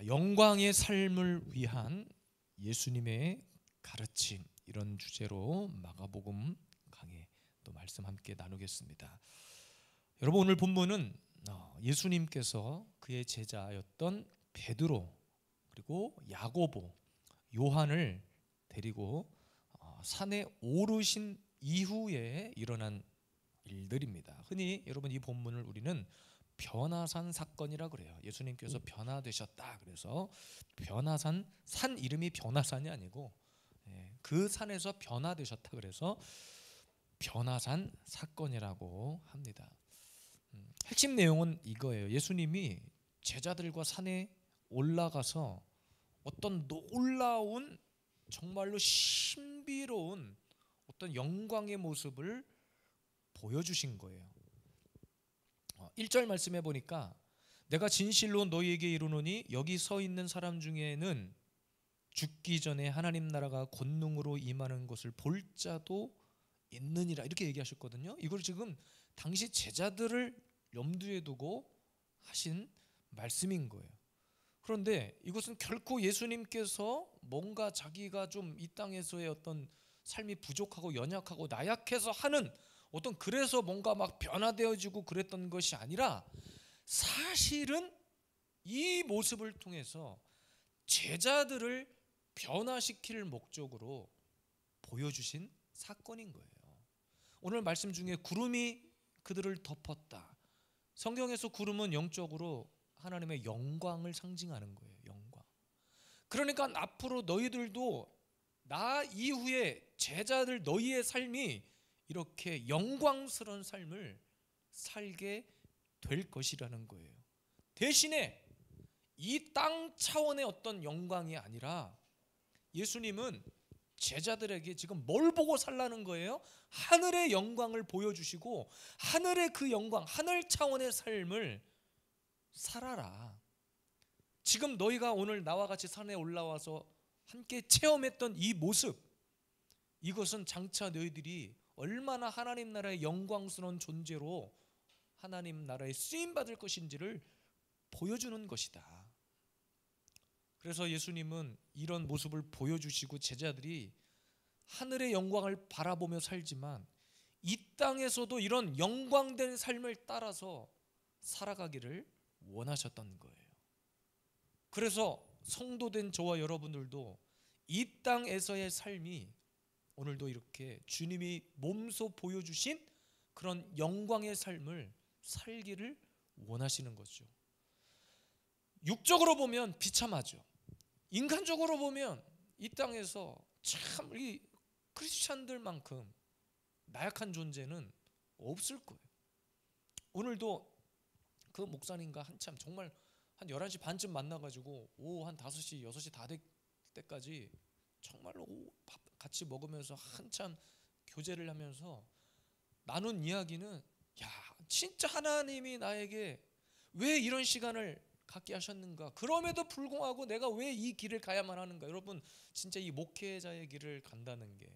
영광의 삶을 위한 예수님의 가르침, 이런 주제로 마가복음 강해 또 말씀 함께 나누겠습니다. 여러분, 오늘 본문은 예수님께서 그의 제자였던 베드로 그리고 야고보, 요한을 데리고 산에 오르신 이후에 일어난 일들입니다. 흔히 여러분, 이 본문을 우리는 변화산 사건이라 그래요. 예수님께서 변화되셨다. 그래서 변화산, 산 이름이 변화산이 아니고 그 산에서 변화되셨다. 그래서 변화산 사건이라고 합니다. 핵심 내용은 이거예요. 예수님이 제자들과 산에 올라가서 어떤 놀라운, 정말로 신비로운 어떤 영광의 모습을 보여주신 거예요. 1절 말씀해 보니까 내가 진실로 너희에게 이르노니 여기 서 있는 사람 중에는 죽기 전에 하나님 나라가 권능으로 임하는 것을 볼 자도 있느니라, 이렇게 얘기하셨거든요. 이걸 지금 당시 제자들을 염두에 두고 하신 말씀인 거예요. 그런데 이것은 결코 예수님께서 뭔가 자기가 좀 이 땅에서의 어떤 삶이 부족하고 연약하고 나약해서 하는 어떤, 그래서 뭔가 막 변화되어지고 그랬던 것이 아니라, 사실은 이 모습을 통해서 제자들을 변화시킬 목적으로 보여주신 사건인 거예요. 오늘 말씀 중에 구름이 그들을 덮었다. 성경에서 구름은 영적으로 하나님의 영광을 상징하는 거예요. 영광. 그러니까 앞으로 너희들도 나 이후에 제자들, 너희의 삶이 이렇게 영광스러운 삶을 살게 될 것이라는 거예요. 대신에 이 땅 차원의 어떤 영광이 아니라 예수님은 제자들에게 지금 뭘 보고 살라는 거예요? 하늘의 영광을 보여주시고, 하늘의 그 영광, 하늘 차원의 삶을 살아라. 지금 너희가 오늘 나와 같이 산에 올라와서 함께 체험했던 이 모습, 이것은 장차 너희들이 얼마나 하나님 나라의 영광스러운 존재로 하나님 나라에 쓰임받을 것인지를 보여주는 것이다. 그래서 예수님은 이런 모습을 보여주시고 제자들이 하늘의 영광을 바라보며 살지만 이 땅에서도 이런 영광된 삶을 따라서 살아가기를 원하셨던 거예요. 그래서 성도된 저와 여러분들도 이 땅에서의 삶이 오늘도 이렇게 주님이 몸소 보여주신 그런 영광의 삶을 살기를 원하시는 거죠. 육적으로 보면 비참하죠. 인간적으로 보면 이 땅에서 참 이 크리스찬들만큼 나약한 존재는 없을 거예요. 오늘도 그 목사님과 한참 정말 한 11시 반쯤 만나가지고 오후 한 5시, 6시 다 될 때까지 정말로 밥 같이 먹으면서 한참 교제를 하면서 나눈 이야기는, 야, 진짜 하나님이 나에게 왜 이런 시간을 갖게 하셨는가, 그럼에도 불구하고 내가 왜 이 길을 가야만 하는가. 여러분, 진짜 이 목회자의 길을 간다는 게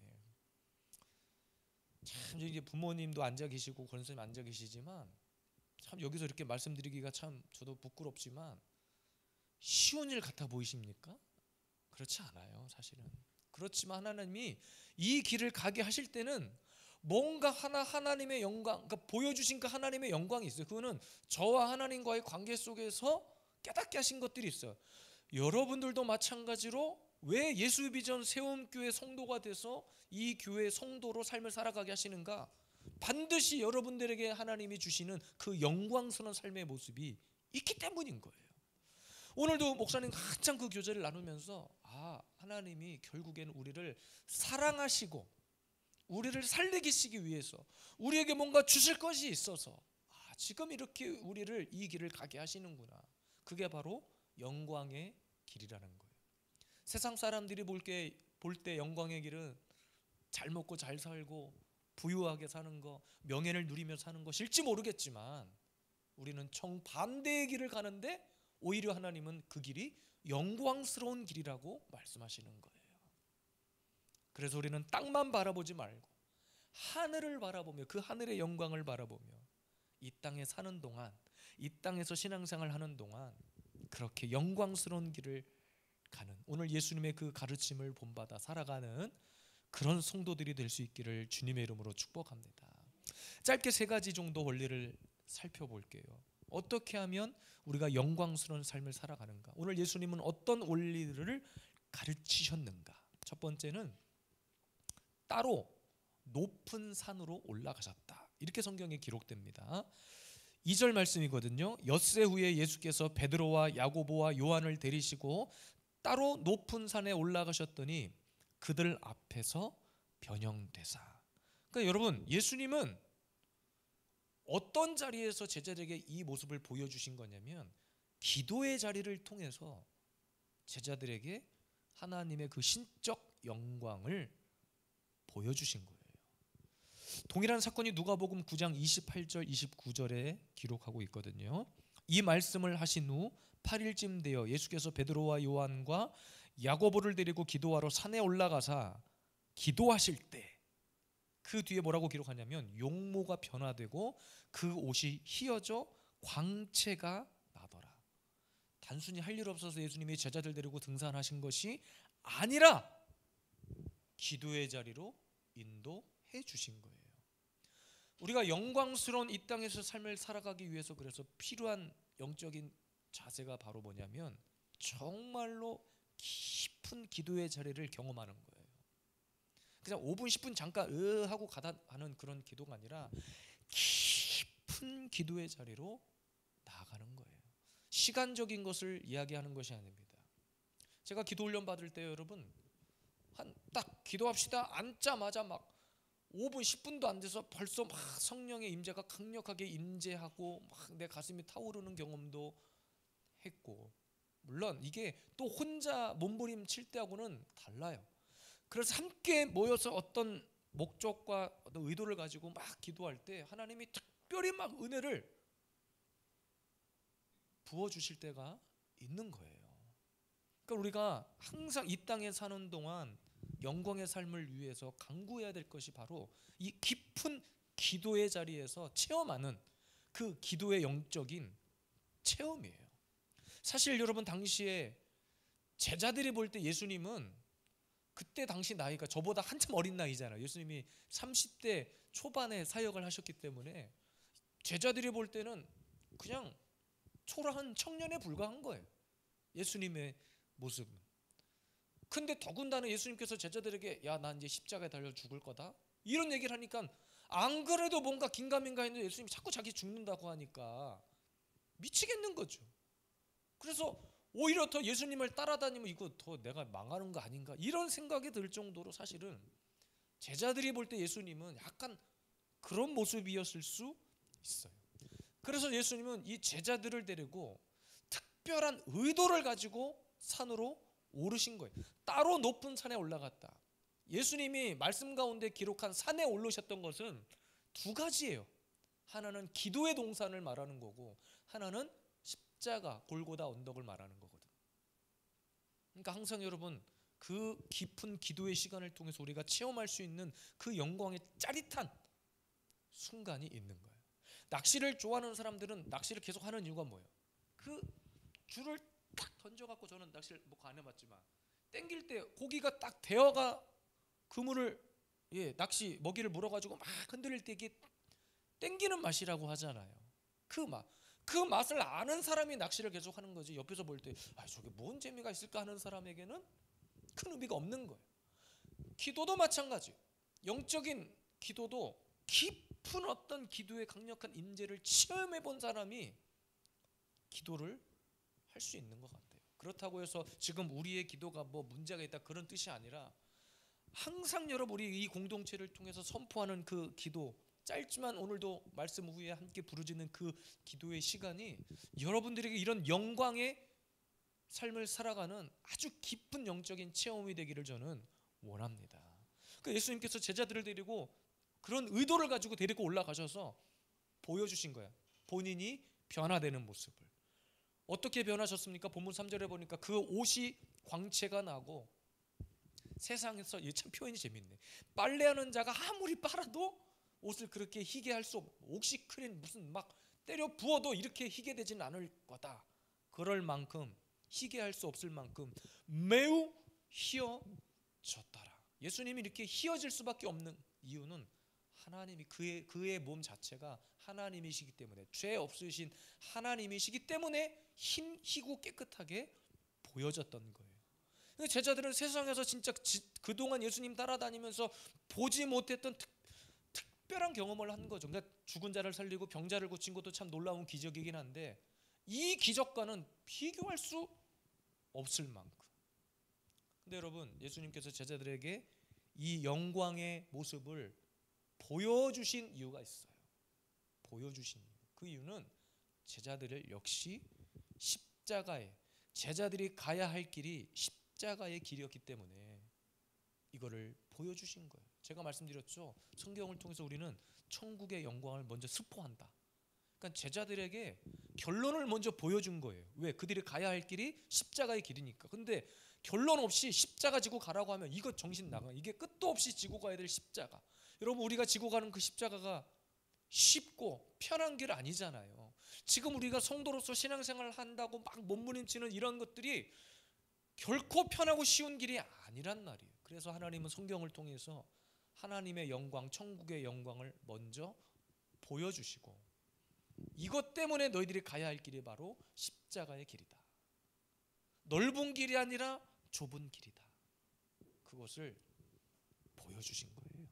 참, 이제 부모님도 앉아 계시고 권사님 앉아 계시지만 참 여기서 이렇게 말씀드리기가 참 저도 부끄럽지만 쉬운 일 같아 보이십니까? 그렇지 않아요, 사실은. 그렇지만 하나님이 이 길을 가게 하실 때는 뭔가 하나님의 영광, 그러니까 보여주신 그 하나님의 영광이 있어요. 그거는 저와 하나님과의 관계 속에서 깨닫게 하신 것들이 있어요. 여러분들도 마찬가지로 왜 예수비전 세움교회 성도가 돼서 이 교회 성도로 삶을 살아가게 하시는가? 반드시 여러분들에게 하나님이 주시는 그 영광스러운 삶의 모습이 있기 때문인 거예요. 오늘도 목사님과 한참 그 교제를 나누면서 하나님이 결국에는 우리를 사랑하시고 우리를 살리시기 위해서 우리에게 뭔가 주실 것이 있어서 지금 이렇게 우리를 이 길을 가게 하시는구나. 그게 바로 영광의 길이라는 거예요. 세상 사람들이 볼 때 영광의 길은 잘 먹고 잘 살고 부유하게 사는 거, 명예를 누리며 사는 것일지 모르겠지만 우리는 정반대의 길을 가는데 오히려 하나님은 그 길이 영광스러운 길이라고 말씀하시는 거예요. 그래서 우리는 땅만 바라보지 말고 하늘을 바라보며 그 하늘의 영광을 바라보며 이 땅에 사는 동안, 이 땅에서 신앙생활 하는 동안 그렇게 영광스러운 길을 가는, 오늘 예수님의 그 가르침을 본받아 살아가는 그런 성도들이 될 수 있기를 주님의 이름으로 축복합니다. 짧게 3가지 정도 원리를 살펴볼게요. 어떻게 하면 우리가 영광스러운 삶을 살아가는가? 오늘 예수님은 어떤 원리를 가르치셨는가? 첫 번째는 따로 높은 산으로 올라가셨다, 이렇게 성경에 기록됩니다. 2절 말씀이거든요. 엿새 후에 예수께서 베드로와 야고보와 요한을 데리시고 따로 높은 산에 올라가셨더니 그들 앞에서 변형되사. 그러니까 여러분, 예수님은 어떤 자리에서 제자들에게 이 모습을 보여주신 거냐면 기도의 자리를 통해서 제자들에게 하나님의 그 신적 영광을 보여주신 거예요. 동일한 사건이 누가복음 9장 28절 29절에 기록하고 있거든요. 이 말씀을 하신 후 8일쯤 되어 예수께서 베드로와 요한과 야고보를 데리고 기도하러 산에 올라가사 기도하실 때, 그 뒤에 뭐라고 기록하냐면 용모가 변화되고 그 옷이 휘어져 광채가 나더라. 단순히 할 일 없어서 예수님이 제자들 데리고 등산하신 것이 아니라 기도의 자리로 인도해 주신 거예요. 우리가 영광스러운 이 땅에서 삶을 살아가기 위해서 그래서 필요한 영적인 자세가 바로 뭐냐면 정말로 깊은 기도의 자리를 경험하는 거예요. 그냥 5분 10분 잠깐 하고 가다 하는 그런 기도가 아니라 깊은 기도의 자리로 나아가는 거예요. 시간적인 것을 이야기하는 것이 아닙니다. 제가 기도 훈련 받을 때 여러분, 한 딱 기도합시다 앉자마자 막 5분 10분도 안 돼서 벌써 막 성령의 임재가 강력하게 임재하고 막 내 가슴이 타오르는 경험도 했고, 물론 이게 또 혼자 몸부림 칠 때하고는 달라요. 그래서 함께 모여서 어떤 목적과 어떤 의도를 가지고 막 기도할 때 하나님이 특별히 막 은혜를 부어주실 때가 있는 거예요. 그러니까 우리가 항상 이 땅에 사는 동안 영광의 삶을 위해서 강구해야 될 것이 바로 이 깊은 기도의 자리에서 체험하는 그 기도의 영적인 체험이에요. 사실 여러분, 당시에 제자들이 볼 때 예수님은 그때 당시 나이가 저보다 한참 어린 나이잖아요. 예수님이 30대 초반에 사역을 하셨기 때문에 제자들이 볼 때는 그냥 초라한 청년에 불과한 거예요, 예수님의 모습은. 근데 더군다나 예수님께서 제자들에게 야, 나 이제 십자가에 달려 죽을 거다, 이런 얘기를 하니까 안 그래도 뭔가 긴가민가 했는데 예수님이 자꾸 자기 죽는다고 하니까 미치겠는 거죠. 그래서 오히려 더 예수님을 따라다니면 이거 더 내가 망하는 거 아닌가, 이런 생각이 들 정도로 사실은 제자들이 볼 때 예수님은 약간 그런 모습이었을 수 있어요. 그래서 예수님은 이 제자들을 데리고 특별한 의도를 가지고 산으로 오르신 거예요. 따로 높은 산에 올라갔다. 예수님이 말씀 가운데 기록한 산에 오르셨던 것은 2가지예요. 하나는 기도의 동산을 말하는 거고, 하나는 십자가 골고다 언덕을 말하는 거거든. 그러니까 항상 여러분, 그 깊은 기도의 시간을 통해서 우리가 체험할 수 있는 그 영광의 짜릿한 순간이 있는 거예요. 낚시를 좋아하는 사람들은 낚시를 계속 하는 이유가 뭐예요? 그 줄을 딱 던져갖고, 저는 낚시를 뭐 안 해봤지만 땡길 때 고기가 딱 대어가 그물을 낚시 먹이를 물어가지고 막 흔들릴 때 이게 땡기는 맛이라고 하잖아요. 그 맛을 아는 사람이 낚시를 계속 하는 거지, 옆에서 볼 때 저게 뭔 재미가 있을까 하는 사람에게는 큰 의미가 없는 거예요. 기도도 마찬가지. 영적인 기도도 깊은 어떤 기도의 강력한 임재를 체험해 본 사람이 기도를 할 수 있는 것 같아요. 그렇다고 해서 지금 우리의 기도가 뭐 문제가 있다 그런 뜻이 아니라, 항상 여러분 우리 이 공동체를 통해서 선포하는 그 기도, 짧지만 오늘도 말씀 후에 함께 부르짖는 그 기도의 시간이 여러분들에게 이런 영광의 삶을 살아가는 아주 깊은 영적인 체험이 되기를 저는 원합니다. 그 예수님께서 제자들을 데리고 그런 의도를 가지고 데리고 올라가셔서 보여주신 거야. 본인이 변화되는 모습을. 어떻게 변하셨습니까? 본문 3절에 보니까 그 옷이 광채가 나고, 세상에서 참 표현이 재밌네. 빨래하는 자가 아무리 빨아도 옷을 그렇게 희게 할 수 없고, 옥시크린 무슨 막 때려 부어도 이렇게 희게 되지는 않을 거다. 그럴 만큼 희게 할 수 없을 만큼 매우 희어졌더라. 예수님이 이렇게 희어질 수밖에 없는 이유는 하나님이 그의 몸 자체가 하나님이시기 때문에, 죄 없으신 하나님이시기 때문에 희고 깨끗하게 보여졌던 거예요. 제자들은 세상에서 진짜 그동안 예수님 따라다니면서 보지 못했던 특별한 경험을 한 거죠. 그러니까 죽은 자를 살리고 병자를 고친 것도 참 놀라운 기적이긴 한데 이 기적과는 비교할 수 없을 만큼. 근데 여러분, 예수님께서 제자들에게 이 영광의 모습을 보여주신 이유가 있어요. 보여주신 이유. 그 이유는 제자들을 역시 십자가에, 제자들이 가야 할 길이 십자가의 길이었기 때문에 이거를 보여주신 거예요. 제가 말씀드렸죠. 성경을 통해서 우리는 천국의 영광을 먼저 스포한다. 그러니까 제자들에게 결론을 먼저 보여준 거예요. 왜? 그들이 가야 할 길이 십자가의 길이니까. 근데 결론 없이 십자가 지고 가라고 하면 이거 정신 나가. 이게 끝도 없이 지고 가야 될 십자가. 여러분, 우리가 지고 가는 그 십자가가 쉽고 편한 길 아니잖아요. 지금 우리가 성도로서 신앙생활을 한다고 막 몸부림치는 이런 것들이 결코 편하고 쉬운 길이 아니란 말이에요. 그래서 하나님은 성경을 통해서 하나님의 영광, 천국의 영광을 먼저 보여주시고, 이것 때문에 너희들이 가야 할 길이 바로 십자가의 길이다. 넓은 길이 아니라 좁은 길이다. 그것을 보여주신 거예요.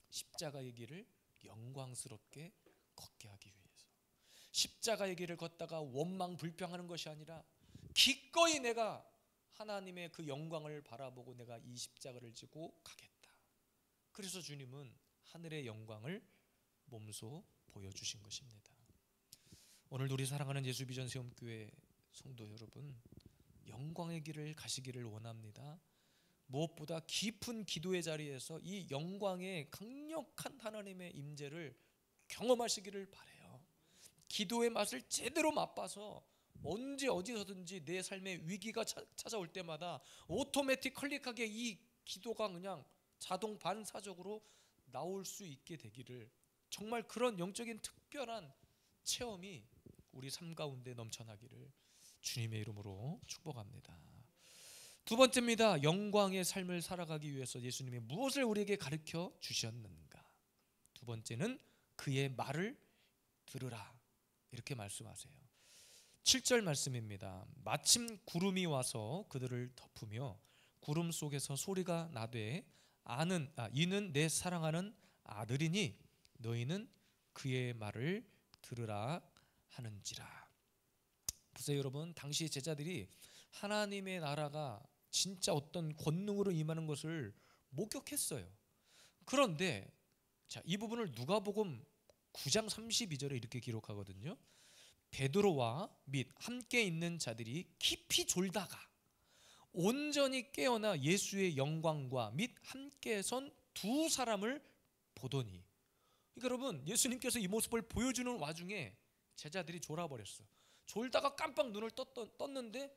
십자가의 길을 영광스럽게 걷게 하기 위해서. 십자가의 길을 걷다가 원망 불평하는 것이 아니라 기꺼이 내가 하나님의 그 영광을 바라보고 내가 이 십자가를 지고 가겠다. 그래서 주님은 하늘의 영광을 몸소 보여주신 것입니다. 오늘 우리 사랑하는 예수비전 세움교회 성도 여러분, 영광의 길을 가시기를 원합니다. 무엇보다 깊은 기도의 자리에서 이 영광의 강력한 하나님의 임재를 경험하시기를 바라요. 기도의 맛을 제대로 맛봐서 언제 어디서든지 내 삶의 위기가 찾아올 때마다 오토매틱컬릭하게 이 기도가 그냥 자동 반사적으로 나올 수 있게 되기를, 정말 그런 영적인 특별한 체험이 우리 삶 가운데 넘쳐나기를 주님의 이름으로 축복합니다. 두 번째입니다. 영광의 삶을 살아가기 위해서 예수님이 무엇을 우리에게 가르쳐 주셨는가? 두 번째는 그의 말을 들으라, 이렇게 말씀하세요. 7절 말씀입니다. 마침 구름이 와서 그들을 덮으며 구름 속에서 소리가 나되 이는 내 사랑하는 아들이니 너희는 그의 말을 들으라 하는지라. 보세요 여러분, 당시 제자들이 하나님의 나라가 진짜 어떤 권능으로 임하는 것을 목격했어요. 그런데 이 부분을 누가복음 9장 32절에 이렇게 기록하거든요. 베드로와 및 함께 있는 자들이 깊이 졸다가 온전히 깨어나 예수의 영광과 및 함께 선 두 사람을 보더니. 그러니까 여러분, 예수님께서 이 모습을 보여주는 와중에 제자들이 졸아버렸어. 졸다가 깜빡 눈을 떴는데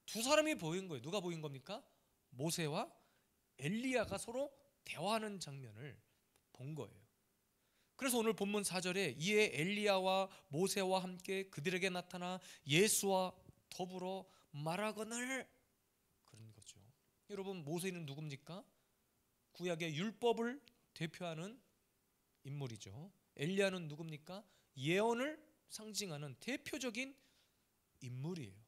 두 사람이 보인 거예요. 누가 보인 겁니까? 모세와 엘리야가 서로 대화하는 장면을 본 거예요. 그래서 오늘 본문 4절에 이에 엘리야와 모세와 함께 그들에게 나타나 예수와 더불어 말하거늘, 그런 거죠. 여러분, 모세는 누굽니까? 구약의 율법을 대표하는 인물이죠. 엘리야는 누굽니까? 예언을 상징하는 대표적인 인물이에요.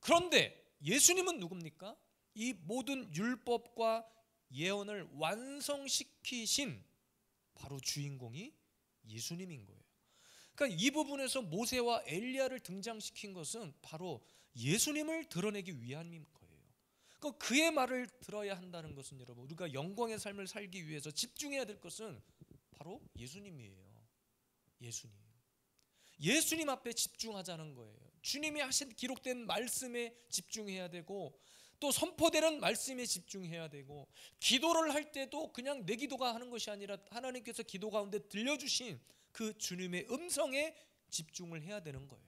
그런데 예수님은 누굽니까? 이 모든 율법과 예언을 완성시키신 바로 주인공이 예수님인 거예요. 그러니까 이 부분에서 모세와 엘리야를 등장시킨 것은 바로 예수님을 드러내기 위함인 거예요. 그러니까 그의 말을 들어야 한다는 것은 여러분, 우리가 영광의 삶을 살기 위해서 집중해야 될 것은 바로 예수님이에요. 예수님 앞에 집중하자는 거예요. 주님이 하신 기록된 말씀에 집중해야 되고, 또 선포되는 말씀에 집중해야 되고, 기도를 할 때도 그냥 내 기도가 하는 것이 아니라 하나님께서 기도 가운데 들려주신 그 주님의 음성에 집중을 해야 되는 거예요.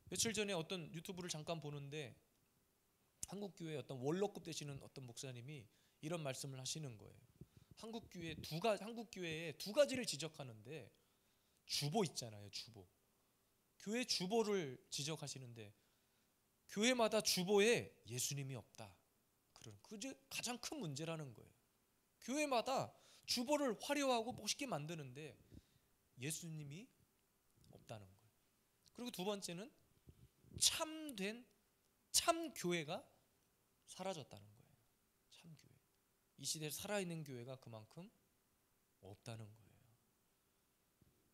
며칠 전에 어떤 유튜브를 잠깐 보는데 한국교회 어떤 원로급 되시는 어떤 목사님이 이런 말씀을 하시는 거예요. 한국교회에 두 가지를 지적하는데, 주보 있잖아요. 주보. 교회 주보를 지적하시는데 교회마다 주보에 예수님이 없다. 그게 가장 큰 문제라는 거예요. 교회마다 주보를 화려하고 멋있게 만드는데 예수님이 없다는 거예요. 그리고 두 번째는 참 교회가 사라졌다는 거예요. 참 교회. 이 시대에 살아있는 교회가 그만큼 없다는 거예요.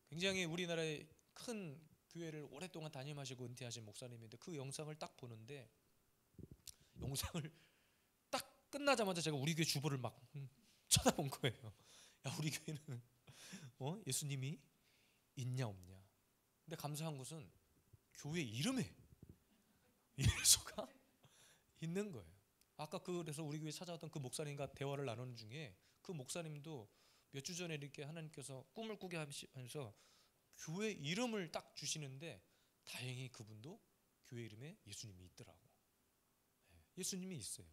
굉장히 우리나라의 큰 교회를 오랫동안 담임하시고 은퇴하신 목사님인데 그 영상을 딱 보는데 영상을 딱 끝나자마자 제가 우리 교회 주보를 막 쳐다본 거예요. 야, 우리 교회는 예수님이 있냐 없냐. 근데 감사한 것은 교회 이름에 예수가 있는 거예요. 아까 그래서 우리 교회 찾아왔던 그 목사님과 대화를 나누는 중에 그 목사님도 몇 주 전에 이렇게 하나님께서 꿈을 꾸게 하면서 교회 이름을 딱 주시는데 다행히 그분도 교회 이름에 예수님이 있더라고. 예수님이 있어요.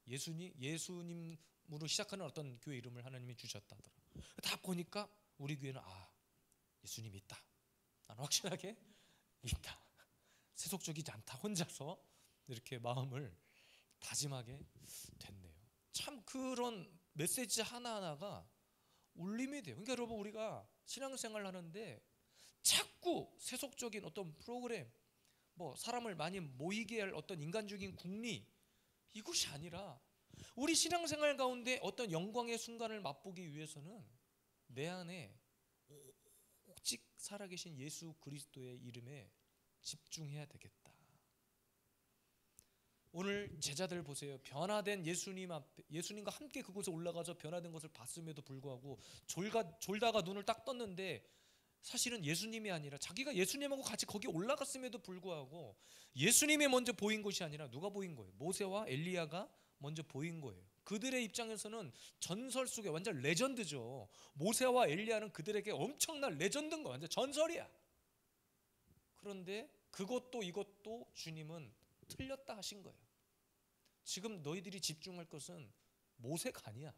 예수님으로 시작하는 어떤 교회 이름을 하나님이 주셨다더라. 다 보니까 우리 교회는 예수님이 있다. 나는 확실하게 있다. 세속적이지 않다. 혼자서 이렇게 마음을 다짐하게 됐네요. 참 그런 메시지 하나하나가 울림이 돼요. 그러니까 여러분 우리가 신앙생활을 하는데 자꾸 세속적인 어떤 프로그램, 사람을 많이 모이게 할 어떤 인간적인 궁리 이것이 아니라 우리 신앙생활 가운데 어떤 영광의 순간을 맛보기 위해서는 내 안에 오직 살아계신 예수 그리스도의 이름에 집중해야 되겠다. 오늘 제자들 보세요. 변화된 예수님 앞에 예수님과 함께 그곳에 올라가서 변화된 것을 봤음에도 불구하고 졸다가 눈을 딱 떴는데 사실은 예수님이 아니라 자기가 예수님하고 같이 거기 올라갔음에도 불구하고 예수님이 먼저 보인 것이 아니라 누가 보인 거예요? 모세와 엘리야가 먼저 보인 거예요. 그들의 입장에서는 전설 속에 완전 레전드죠. 모세와 엘리야는 그들에게 엄청난 레전드인 거야. 완전 전설이야. 그런데 그것도 이것도 주님은 틀렸다 하신 거예요. 지금 너희들이 집중할 것은 모세가 아니야.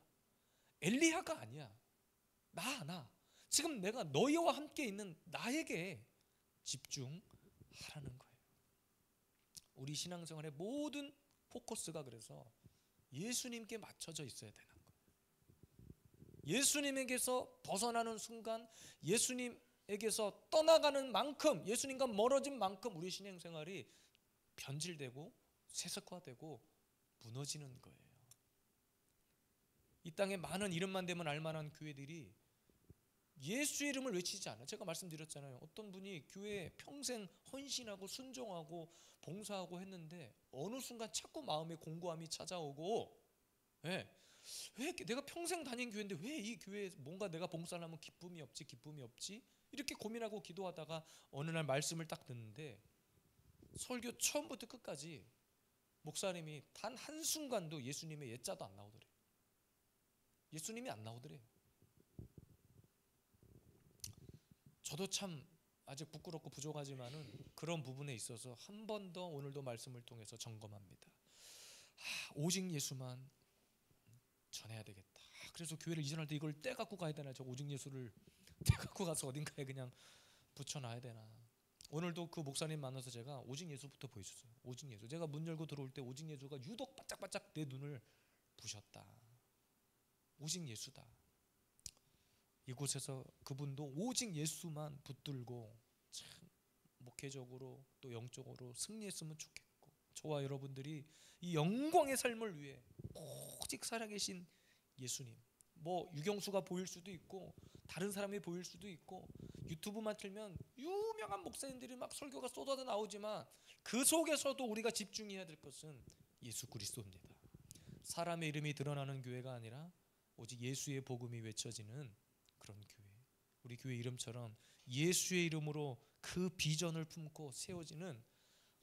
엘리야가 아니야. 나. 지금 내가 너희와 함께 있는 나에게 집중하라는 거예요. 우리 신앙생활의 모든 포커스가 그래서 예수님께 맞춰져 있어야 되는 거예요. 예수님에게서 벗어나는 순간, 예수님에게서 떠나가는 만큼, 예수님과 멀어진 만큼 우리 신앙생활이 변질되고 세속화되고 무너지는 거예요. 이 땅에 많은 이름만 되면 알만한 교회들이 예수의 이름을 외치지 않아요. 제가 말씀드렸잖아요. 어떤 분이 교회에 평생 헌신하고 순종하고 봉사하고 했는데 어느 순간 자꾸 마음에 공고함이 찾아오고 왜 내가 평생 다닌 교회인데 왜 이 교회에 뭔가 내가 봉사를 하면 기쁨이 없지 이렇게 고민하고 기도하다가 어느 날 말씀을 딱 듣는데 설교 처음부터 끝까지 목사님이 단 한순간도 예수님의 예자도 안 나오더래요. 예수님이 안 나오더래요. 저도 참 아직 부끄럽고 부족하지만은 그런 부분에 있어서 한 번 더 오늘도 말씀을 통해서 점검합니다. 오직 예수만 전해야 되겠다. 그래서 교회를 이전할 때 이걸 떼갖고 가야 되나? 저 오직 예수를 떼갖고 가서 어딘가에 그냥 붙여놔야 되나? 오늘도 그 목사님 만나서 제가 오직 예수부터 보여줬어요. 오직 예수. 제가 문 열고 들어올 때 오직 예수가 유독 바짝바짝 내 눈을 부셨다. 오직 예수다. 이곳에서 그분도 오직 예수만 붙들고 참 목회적으로 또 영적으로 승리했으면 좋겠고 저와 여러분들이 이 영광의 삶을 위해 오직 살아계신 예수님 유경수가 보일 수도 있고 다른 사람이 보일 수도 있고 유튜브만 틀면 유명한 목사님들이 막 설교가 쏟아져 나오지만 그 속에서도 우리가 집중해야 될 것은 예수 그리스도입니다. 사람의 이름이 드러나는 교회가 아니라 오직 예수의 복음이 외쳐지는 그런 교회. 우리 교회 이름처럼 예수의 이름으로 그 비전을 품고 세워지는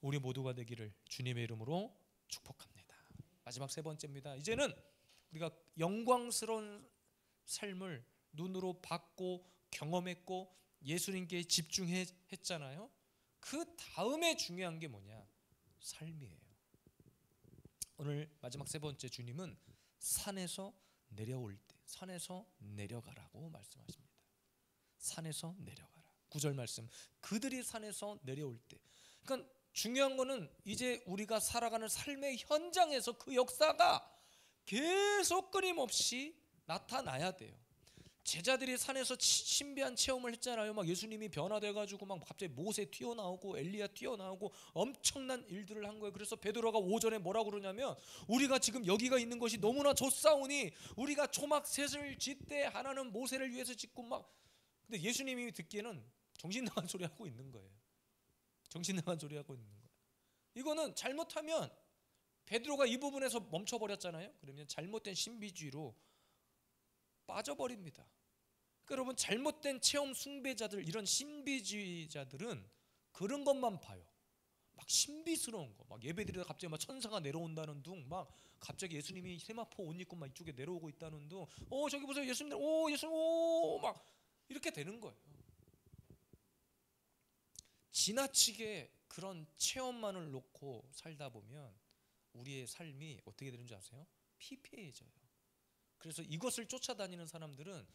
우리 모두가 되기를 주님의 이름으로 축복합니다. 마지막 세 번째입니다. 이제는 우리가 영광스러운 삶을 눈으로 봤고 경험했고 예수님께 집중했잖아요. 그 다음에 중요한 게 뭐냐? 삶이에요. 오늘 마지막 세 번째 주님은 산에서 내려올 때 산에서 내려가라고 말씀하십니다. 산에서 내려가라. 9절 말씀. 그들이 산에서 내려올 때. 그러니까 중요한 거는 이제 우리가 살아가는 삶의 현장에서 그 역사가 계속 끊임없이 나타나야 돼요. 제자들이 산에서 신비한 체험을 했잖아요. 막 예수님이 변화돼가지고 막 갑자기 모세 튀어나오고 엘리야 튀어나오고 엄청난 일들을 한 거예요. 그래서 베드로가 오전에 뭐라고 그러냐면 우리가 지금 여기가 있는 것이 너무나 좋사오니 우리가 초막 셋을 짓되 하나는 모세를 위해서 짓고 막. 근데 예수님이 듣기에는 정신 나간 소리 하고 있는 거예요. 정신 나간 소리 하고 있는 거예요. 이거는 잘못하면 베드로가 이 부분에서 멈춰버렸잖아요. 그러면 잘못된 신비주의로 빠져버립니다. 그러니까 여러분, 잘못된 체험 숭배자들, 이런 신비주의자들은 그런 것만 봐요. 막 신비스러운 거, 막 예배드리다 갑자기 막 천사가 내려온다는 둥, 막 갑자기 예수님이 세마포 옷 입고 막 이쪽에 내려오고 있다는 둥, 저기 보세요 예수님, 예수님, 막 이렇게 되는 거예요. 지나치게 그런 체험만을 놓고 살다 보면 우리의 삶이 어떻게 되는 줄 아세요? 피폐해져요. 그래서 이것을 쫓아다니는 사람들은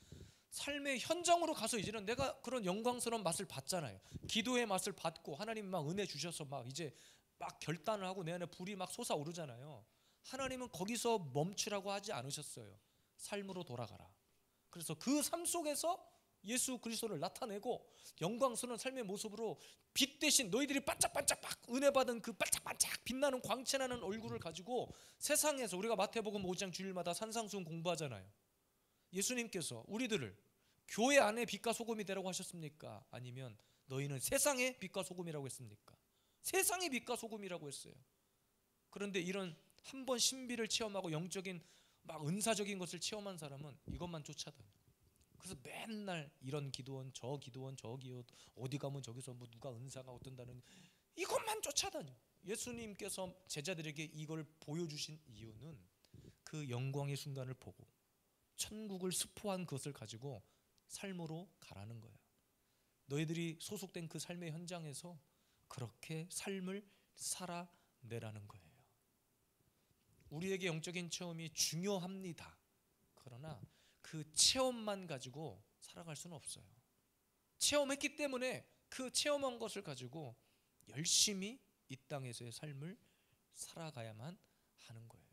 삶의 현장으로 가서 이제는 내가 그런 영광스러운 맛을 봤잖아요. 기도의 맛을 받고 하나님이 막 은혜 주셔서 막 이제 막 결단을 하고 내 안에 불이 막 솟아오르잖아요. 하나님은 거기서 멈추라고 하지 않으셨어요. 삶으로 돌아가라. 그래서 그 삶 속에서 예수 그리스도를 나타내고 영광스러운 삶의 모습으로 빛 대신 너희들이 반짝반짝 막 은혜 받은 그 반짝반짝 빛나는 광채나는 얼굴을 가지고 세상에서, 우리가 마태복음 5장 주일마다 산상수훈 공부하잖아요. 예수님께서 우리들을 교회 안에 빛과 소금이 되라고 하셨습니까? 아니면 너희는 세상의 빛과 소금이라고 했습니까? 세상의 빛과 소금이라고 했어요. 그런데 이런 한 번 신비를 체험하고 영적인 막 은사적인 것을 체험한 사람은 이것만 쫓아다녀요. 그래서 맨날 이런 기도원 저 기도원 저 기도, 어디 가면 저기서 뭐 누가 은사가 어떤다는 이것만 쫓아다녀. 예수님께서 제자들에게 이걸 보여주신 이유는 그 영광의 순간을 보고 천국을 스포한 것을 가지고 삶으로 가라는 거예요. 너희들이 소속된 그 삶의 현장에서 그렇게 삶을 살아내라는 거예요. 우리에게 영적인 체험이 중요합니다. 그러나 그 체험만 가지고 살아갈 수는 없어요. 체험했기 때문에 그 체험한 것을 가지고 열심히 이 땅에서의 삶을 살아가야만 하는 거예요.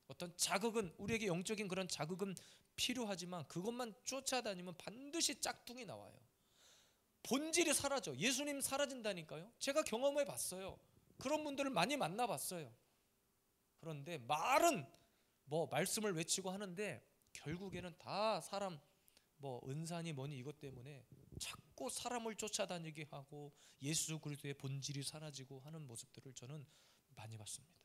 어떤 자극은, 우리에게 영적인 그런 자극은 필요하지만 그것만 쫓아다니면 반드시 짝퉁이 나와요. 본질이 사라져. 예수님 사라진다니까요. 제가 경험해 봤어요. 그런 분들을 많이 만나봤어요. 그런데 말은 뭐 말씀을 외치고 하는데 결국에는 다 사람 뭐 은사니 뭐니 이것 때문에 자꾸 사람을 쫓아다니게 하고 예수 그리스도의 본질이 사라지고 하는 모습들을 저는 많이 봤습니다.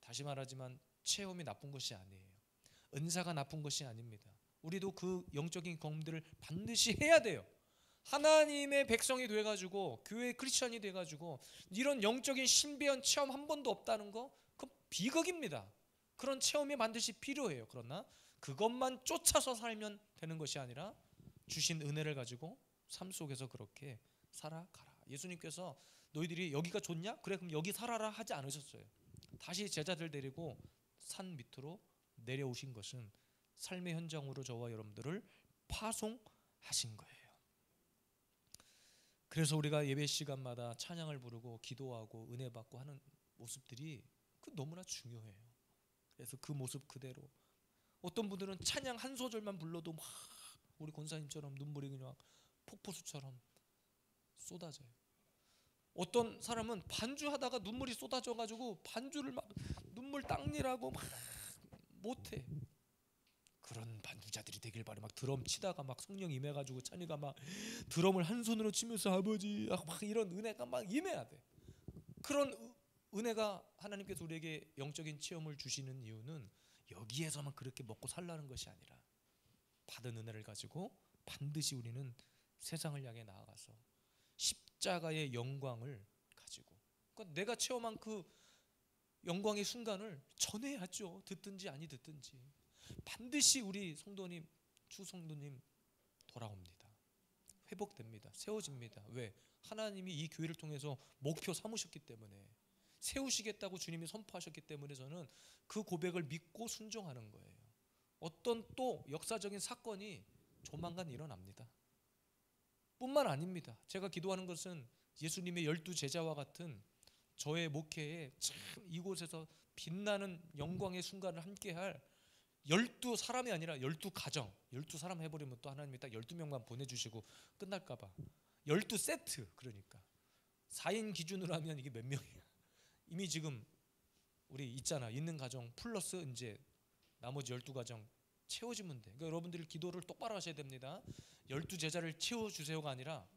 다시 말하지만 체험이 나쁜 것이 아니에요. 은사가 나쁜 것이 아닙니다. 우리도 그 영적인 경험들을 반드시 해야 돼요. 하나님의 백성이 돼가지고 교회 크리스천이 돼가지고 이런 영적인 신비한 체험 한 번도 없다는 거, 그건 비극입니다. 그런 체험이 반드시 필요해요. 그러나 그것만 쫓아서 살면 되는 것이 아니라 주신 은혜를 가지고 삶 속에서 그렇게 살아가라. 예수님께서 너희들이 여기가 좋냐? 그래 그럼 여기 살아라 하지 않으셨어요. 다시 제자들 데리고 산 밑으로 내려오신 것은 삶의 현장으로 저와 여러분들을 파송하신 거예요. 그래서 우리가 예배 시간마다 찬양을 부르고 기도하고 은혜 받고 하는 모습들이 그 너무나 중요해요. 그래서 그 모습 그대로, 어떤 분들은 찬양 한 소절만 불러도 막 우리 권사님처럼 눈물이 그냥 폭포수처럼 쏟아져요. 어떤 사람은 반주하다가 눈물이 쏟아져가지고 반주를 막 눈물 닦느라고 막 못해. 그런 반주자들이 되길 바래. 막 드럼 치다가 막 성령 임해가지고 찬이가 막 드럼을 한 손으로 치면서 아버지 막 이런 은혜가 막 임해야 돼. 그런 은혜가 하나님께서 우리에게 영적인 체험을 주시는 이유는 여기에서만 그렇게 먹고 살라는 것이 아니라 받은 은혜를 가지고 반드시 우리는 세상을 향해 나아가서 십자가의 영광을 가지고, 그러니까 내가 체험한 그 영광의 순간을 전해야죠. 듣든지 아니 듣든지. 반드시 우리 성도님, 추성도님 돌아옵니다. 회복됩니다. 세워집니다. 왜? 하나님이 이 교회를 통해서 목표 삼으셨기 때문에, 세우시겠다고 주님이 선포하셨기 때문에 저는 그 고백을 믿고 순종하는 거예요. 어떤 또 역사적인 사건이 조만간 일어납니다. 뿐만 아닙니다. 제가 기도하는 것은 예수님의 12제자와 같은 저의 목회에 참 이곳에서 빛나는 영광의 순간을 함께할 12사람이 아니라 12가정, 12사람 해버리면 또 하나님이 딱 12명만 보내주시고 끝날까봐 12세트, 그러니까 4인 기준으로 하면 이게 몇 명이야. 이미 지금 우리 있잖아, 있는 가정 플러스 이제 나머지 12가정 채워지면 돼. 그러니까 여러분들이 기도를 똑바로 하셔야 됩니다. 12제자를 채워주세요가 아니라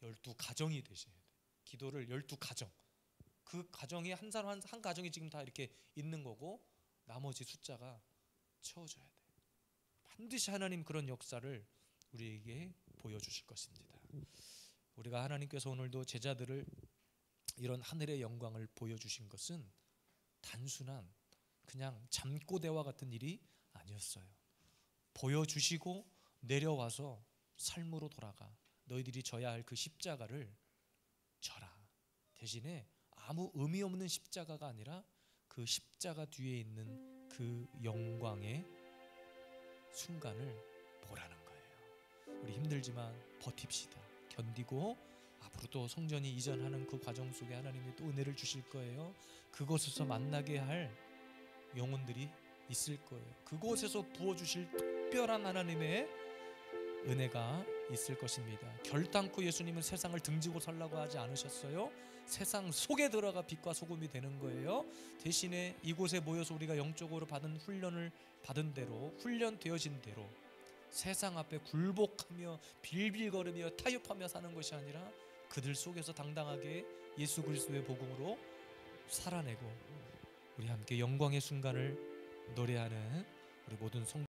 12가정이 되셔야 돼. 기도를 12가정, 그 가정이 한 사람 한 가정이 지금 다 이렇게 있는 거고 나머지 숫자가 채워져야 돼. 반드시 하나님 그런 역사를 우리에게 보여주실 것입니다. 우리가 하나님께서 오늘도 제자들을 이런 하늘의 영광을 보여주신 것은 단순한 그냥 잠꼬대와 같은 일이 아니었어요. 보여주시고 내려와서 삶으로 돌아가 너희들이 져야 할 그 십자가를 져라. 대신에 아무 의미 없는 십자가가 아니라 그 십자가 뒤에 있는 그 영광의 순간을 보라는 거예요. 우리 힘들지만 버팁시다. 견디고 앞으로 또 성전이 이전하는 그 과정 속에 하나님이 또 은혜를 주실 거예요. 그곳에서 만나게 할 영혼들이 있을 거예요. 그곳에서 부어주실 특별한 하나님의 은혜가 있을 것입니다. 결단코 예수님은 세상을 등지고 살라고 하지 않으셨어요. 세상 속에 들어가 빛과 소금이 되는 거예요. 대신에 이곳에 모여서 우리가 영적으로 받은 훈련을 받은 대로, 훈련되어진 대로 세상 앞에 굴복하며 빌빌거리며 타협하며 사는 것이 아니라 그들 속에서 당당하게 예수 그리스도의 복음으로 살아내고 우리 함께 영광의 순간을 노래하는 우리 모든 성